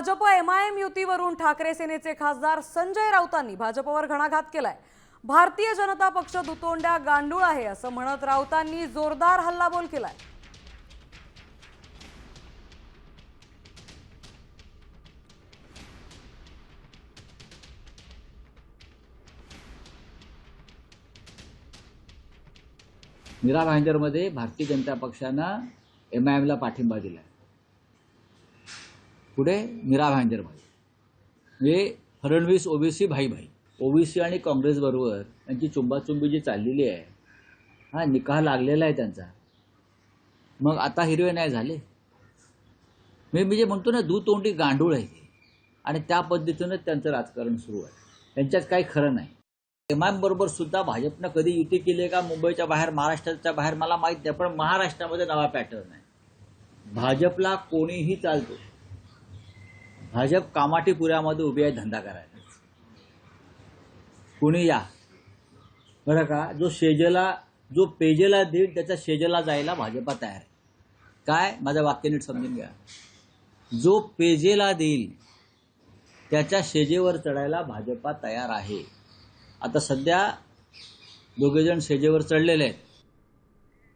Bhajap MIM युतीवरून Thackeray सेनेचे खासदार संजय राऊतांनी भाजपवर घणाघात केलाय। भारतीय जनता पक्ष दुतोंड्या गांडूळ आहे असं म्हणत राऊतांनी जोरदार हल्लाबोल केलाय। मीरा भाईंदरमध्ये भारतीय जनता पक्षानं एमआयएमला पाठिंबा दिला। पुढे मीरा भाईंदरमध्ये म्हणजे फडणवीस ओबीसी भाई भाई ओबीसी आणि काँग्रेस बरोबर त्यांची चुंबाचुंबी जी चाललेली आहे, हा निकाह लागलेला आहे त्यांचा। मग आता हिरवे नाही झाले। मी जे म्हणतो ना, दुतोंडी गांडूळ आहे आणि त्या पद्धतीनं त्यांचं राजकारण सुरू आहे। त्यांच्यात काही खरं नाही। एमआयएम बरोबर सुद्धा भाजपनं कधी युती केली आहे का मुंबईच्या बाहेर, महाराष्ट्राच्या बाहेर मला माहित नाही, पण महाराष्ट्रामध्ये नवा पॅटर्न आहे। भाजपला कोणीही चालतो। भाजप कामाठीपुऱ्यामध्ये उभी आहे धंदा करायला। कोणी या बरं का, जो पेजेला देईल त्याच्या शेजेला जायला भाजपा तयार आहे। काय, माझं वाक्य नीट समजून घ्या। जो पेजेला देईल त्याच्या शेजेवर चढायला भाजपा तयार आहे। आता सध्या दोघेजण शेजेवर चढलेले आहेत।